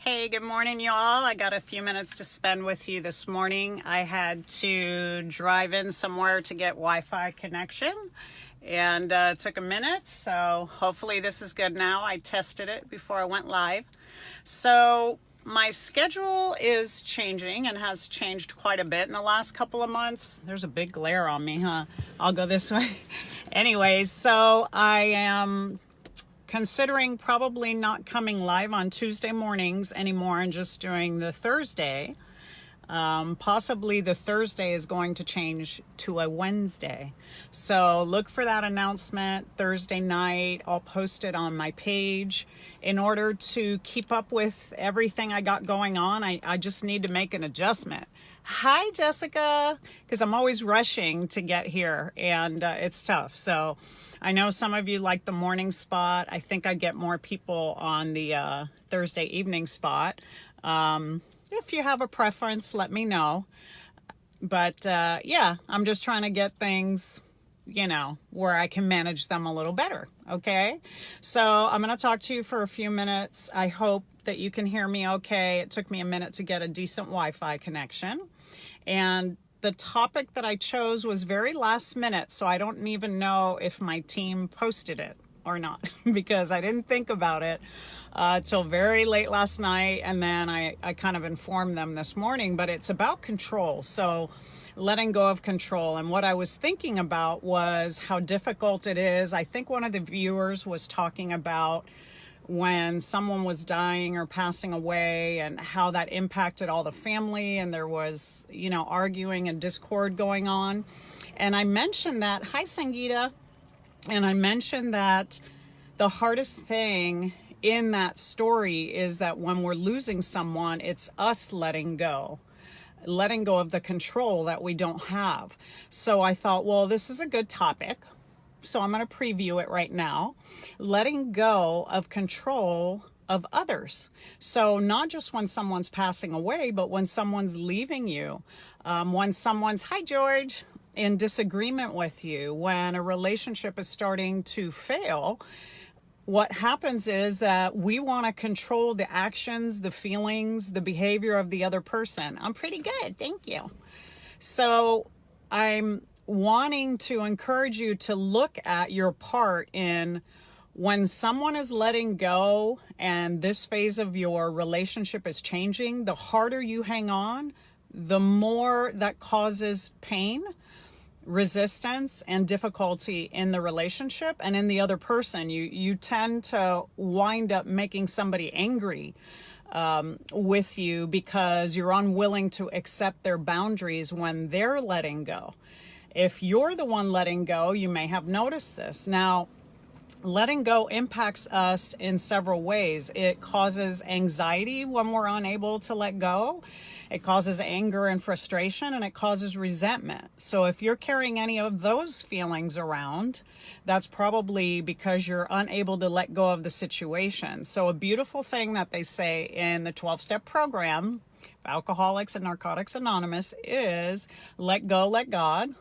Hey, good morning, y'all. I got a few minutes to spend with you this morning. I had to drive in somewhere to get Wi-Fi connection, and it took a minute, so hopefully this is good now. I tested it before I went live. So my schedule is changing and has changed quite a bit in the last couple of months. There's a big glare on me, huh? I'll go this way. Anyways, so I am considering probably not coming live on Tuesday mornings anymore and just doing the Thursday. Possibly the Thursday is going to change to a Wednesday. So look for that announcement Thursday night. I'll post it on my page. In order to keep up with everything I got going on, I just need to make an adjustment. Hi, Jessica, because I'm always rushing to get here and it's tough. So I know some of you like the morning spot. I think I get more people on the Thursday evening spot. If you have a preference, let me know. But yeah, I'm just trying to get things, where I can manage them a little better. Okay. So I'm going to talk to you for a few minutes. I hope that you can hear me okay. It took me a minute to get a decent Wi-Fi connection. And the topic that I chose was very last minute, so I don't even know if my team posted it or not because I didn't think about it till very late last night, and then I kind of informed them this morning. But it's about control, so letting go of control. And what I was thinking about was how difficult it is. I think one of the viewers was talking about when someone was dying or passing away and how that impacted all the family, and there was, arguing and discord going on. And I mentioned that, hi Sangeeta, and I mentioned that the hardest thing in that story is that when we're losing someone, it's us letting go of the control that we don't have. So I thought, well, this is a good topic. So I'm going to preview it right now. Letting go of control of others. So not just when someone's passing away, but when someone's leaving you, when someone's, hi George, in disagreement with you, when a relationship is starting to fail. What happens is that we want to control the actions, the feelings, the behavior of the other person. I'm pretty good, thank you. So I'm wanting to encourage you to look at your part in when someone is letting go and this phase of your relationship is changing. The harder you hang on, the more that causes pain, resistance, and difficulty in the relationship and in the other person. You tend to wind up making somebody angry with you because you're unwilling to accept their boundaries when they're letting go. If you're the one letting go, you may have noticed this. Now, letting go impacts us in several ways. It causes anxiety when we're unable to let go. It causes anger and frustration, and it causes resentment. So if you're carrying any of those feelings around, that's probably because you're unable to let go of the situation. So a beautiful thing that they say in the 12-step program, Alcoholics and Narcotics Anonymous, is let go, let God.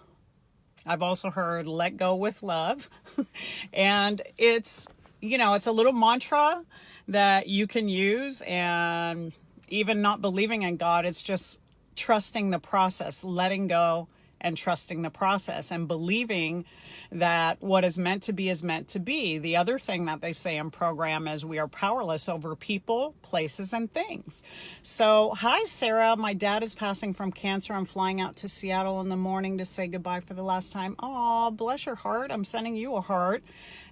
I've also heard let go with love. And it's, it's a little mantra that you can use, and even not believing in God, it's just trusting the process, letting go and trusting the process and believing that what is meant to be is meant to be. The other thing that they say in program is we are powerless over people, places, and things. So, hi, Sarah. My dad is passing from cancer. I'm flying out to Seattle in the morning to say goodbye for the last time. Oh, bless your heart. I'm sending you a heart.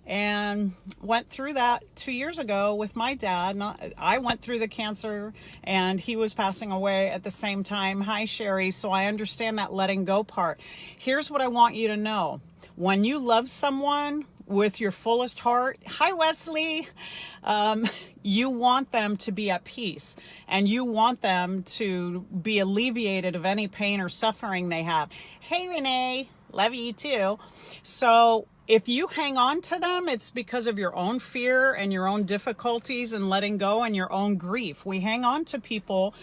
And went through that 2 years ago with my dad. I went through the cancer and he was passing away at the same time. Hi, Sherry. So I understand that letting go part. Here's what I want you to know. When you love someone with your fullest heart, hi, Wesley, you want them to be at peace and you want them to be alleviated of any pain or suffering they have. Hey, Renee, love you too. So if you hang on to them, it's because of your own fear and your own difficulties and letting go and your own grief. We hang on to people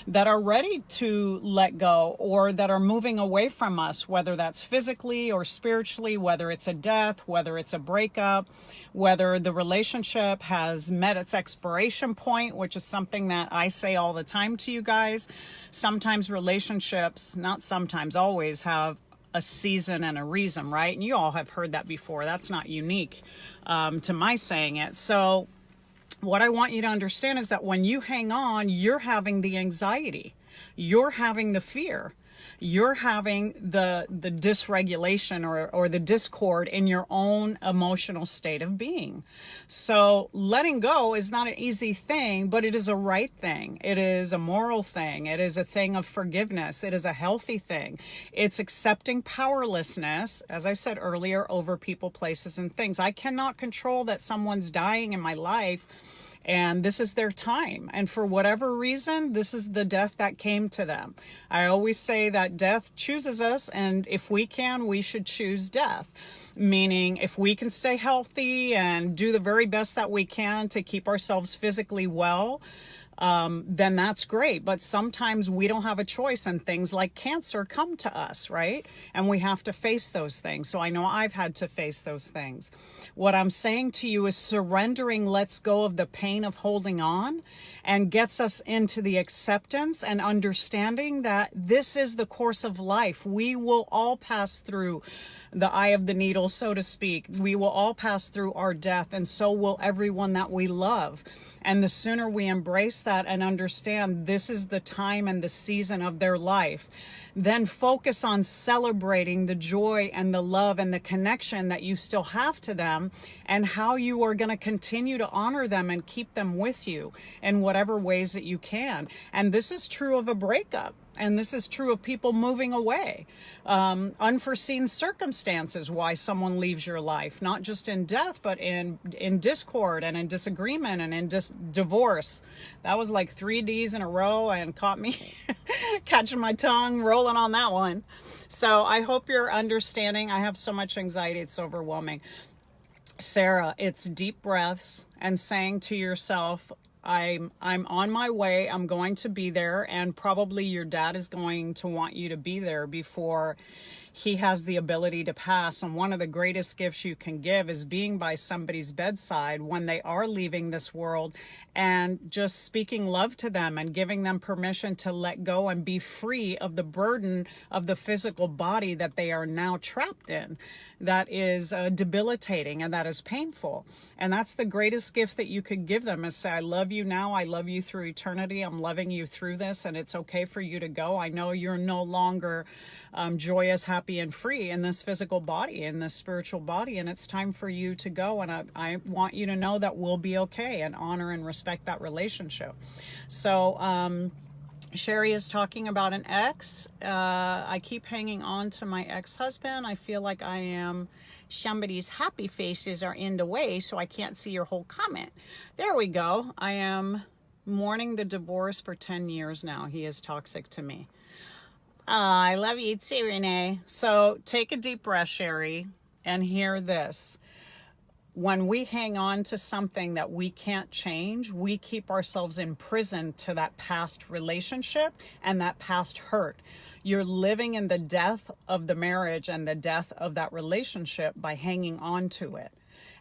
that are ready to let go or that are moving away from us, whether that's physically or spiritually, whether it's a death, whether it's a breakup, whether the relationship has met its expiration point, which is something that I say all the time to you guys. Sometimes relationships, not sometimes, always have a season and a reason, right? And you all have heard that before. That's not unique to my saying it. So what I want you to understand is that when you hang on, you're having the anxiety, you're having the fear, you're having the dysregulation or the discord in your own emotional state of being. So letting go is not an easy thing, but it is a right thing. It is a moral thing. It is a thing of forgiveness. It is a healthy thing. It's accepting powerlessness, as I said earlier, over people, places, and things. I cannot control that someone's dying in my life, and this is their time. And for whatever reason, this is the death that came to them. I always say that death chooses us, and if we can, we should choose death. Meaning, if we can stay healthy and do the very best that we can to keep ourselves physically well, then that's great. But sometimes we don't have a choice, and things like cancer come to us, right? And we have to face those things. So I know I've had to face those things. What I'm saying to you is surrendering lets go of the pain of holding on and gets us into the acceptance and understanding that this is the course of life. We will all pass through the eye of the needle, so to speak. We will all pass through our death, and so will everyone that we love. And the sooner we embrace that and understand this is the time and the season of their life, then focus on celebrating the joy and the love and the connection that you still have to them, and how you are going to continue to honor them and keep them with you in whatever ways that you can. And this is true of a breakup. And this is true of people moving away. Unforeseen circumstances why someone leaves your life, not just in death, but in discord and in disagreement and in divorce. That was like 3 Ds in a row and caught me catching my tongue, rolling on that one. So I hope you're understanding. I have so much anxiety, it's overwhelming. Sarah, it's deep breaths and saying to yourself, I'm on my way. I'm going to be there, and probably your dad is going to want you to be there before he has the ability to pass. And one of the greatest gifts you can give is being by somebody's bedside when they are leaving this world, and just speaking love to them and giving them permission to let go and be free of the burden of the physical body that they are now trapped in. That is debilitating and that is painful. And that's the greatest gift that you could give them, is say, I love you now. I love you through eternity. I'm loving you through this, and it's okay for you to go. I know you're no longer joyous, happy, and free in this physical body, in this spiritual body, and it's time for you to go. And I want you to know that we'll be okay, and honor and respect that relationship. So, Sherry is talking about an ex. I keep hanging on to my ex-husband. I feel like I am somebody's happy faces are in the way, so I can't see your whole comment. There we go. I am mourning the divorce for 10 years now. He is toxic to me. I love you too, Renee. So take a deep breath, Sherry, and hear this. When we hang on to something that we can't change, we keep ourselves imprisoned to that past relationship and that past hurt. You're living in the death of the marriage and the death of that relationship by hanging on to it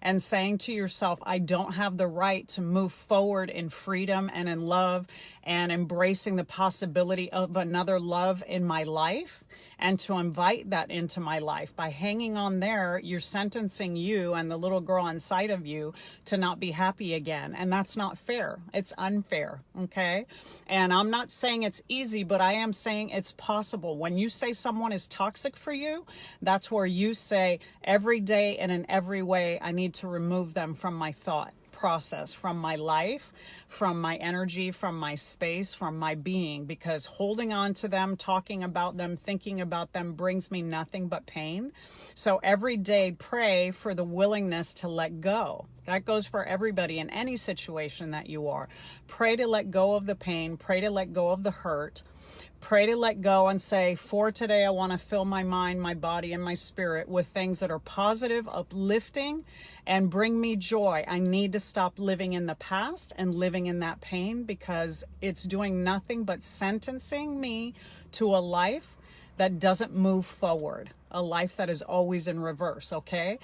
and saying to yourself, I don't have the right to move forward in freedom and in love and embracing the possibility of another love in my life, and to invite that into my life. By hanging on there, you're sentencing you and the little girl inside of you to not be happy again. And that's not fair. It's unfair, okay? And I'm not saying it's easy, but I am saying it's possible. When you say someone is toxic for you, that's where you say, every day and in every way, I need to remove them from my thought process from my life, from my energy, from my space, from my being, because holding on to them, talking about them, thinking about them brings me nothing but pain. So every day pray for the willingness to let go. That goes for everybody in any situation that you are. Pray to let go of the pain, pray to let go of the hurt. Pray to let go and say, for today, I want to fill my mind, my body, and my spirit with things that are positive, uplifting, and bring me joy. I need to stop living in the past and living in that pain, because it's doing nothing but sentencing me to a life that doesn't move forward, a life that is always in reverse, okay?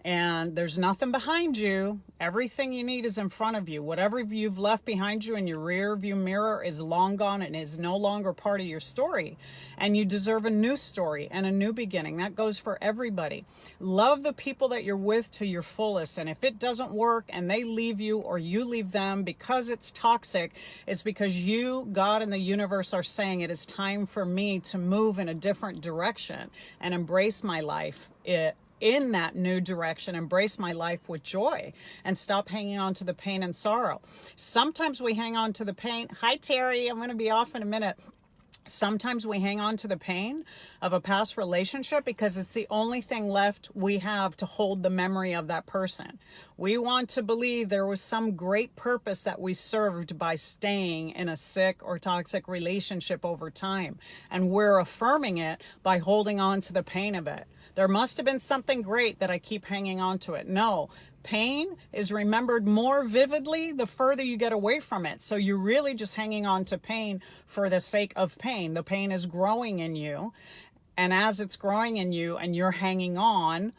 And there's nothing behind you. Everything you need is in front of you. Whatever you've left behind you in your rear view mirror is long gone and is no longer part of your story. And you deserve a new story and a new beginning. That goes for everybody. Love the people that you're with to your fullest. And if it doesn't work and they leave you or you leave them because it's toxic, it's because you, God, and the universe are saying it is time for me to move in a different direction and embrace my life in that new direction, embrace my life with joy, and stop hanging on to the pain and sorrow. Sometimes we hang on to the pain. Hi, Terry. I'm going to be off in a minute. Sometimes we hang on to the pain of a past relationship because it's the only thing left we have to hold the memory of that person. We want to believe there was some great purpose that we served by staying in a sick or toxic relationship over time. And we're affirming it by holding on to the pain of it. There must have been something great that I keep hanging on to it. No, pain is remembered more vividly the further you get away from it. So you're really just hanging on to pain for the sake of pain. The pain is growing in you. And as it's growing in you and you're hanging on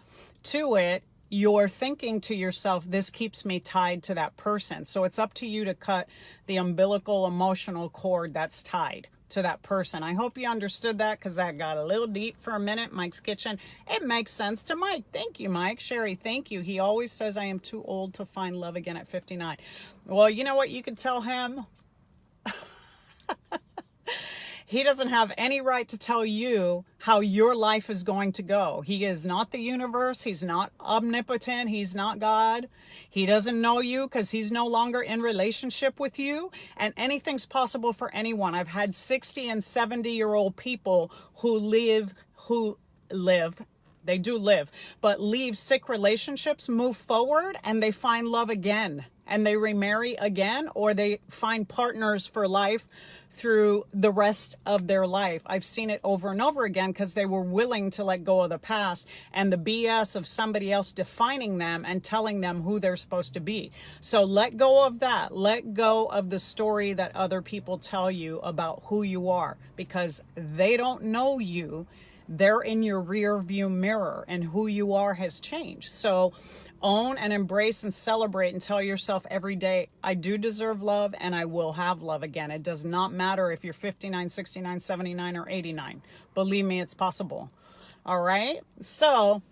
to it, you're thinking to yourself, this keeps me tied to that person. So it's up to you to cut the umbilical emotional cord that's tied to that person. I hope you understood that, because that got a little deep for a minute. Mike's Kitchen. It makes sense to Mike. Thank you, Mike. Sherry, thank you. He always says I am too old to find love again at 59. Well, you know what you could tell him? He doesn't have any right to tell you how your life is going to go. He is not the universe. He's not omnipotent. He's not God. He doesn't know you because he's no longer in relationship with you. And anything's possible for anyone. I've had 60 and 70-year-old people who live, they do live, but leave sick relationships, move forward, and they find love again. And they remarry again, or they find partners for life through the rest of their life. I've seen it over and over again because they were willing to let go of the past and the BS of somebody else defining them and telling them who they're supposed to be. So let go of that. Let go of the story that other people tell you about who you are, because they don't know you. They're in your rear view mirror, and who you are has changed. So own and embrace and celebrate and tell yourself every day, I do deserve love and I will have love again. It does not matter if you're 59, 69, 79, or 89. Believe me, it's possible. All right. So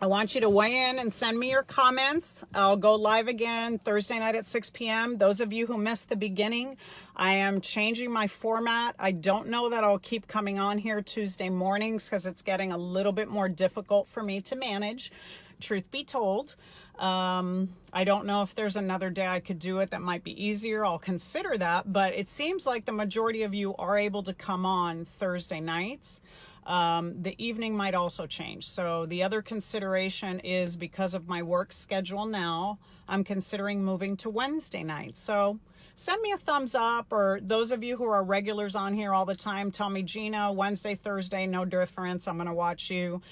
I want you to weigh in and send me your comments. I'll go live again Thursday night at 6 p.m. Those of you who missed the beginning, I am changing my format. I don't know that I'll keep coming on here Tuesday mornings because it's getting a little bit more difficult for me to manage, truth be told. I don't know if there's another day I could do it that might be easier. I'll consider that, but it seems like the majority of you are able to come on Thursday nights. The evening might also change. So the other consideration is, because of my work schedule now, I'm considering moving to Wednesday nights. So send me a thumbs up, or those of you who are regulars on here all the time, tell me, Gina, Wednesday, Thursday, no difference. I'm going to watch you.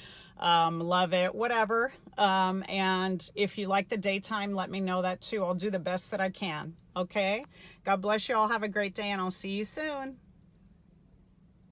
Love it, whatever. And if you like the daytime, let me know that too. I'll do the best that I can. Okay. God bless you all. Have a great day, and I'll see you soon.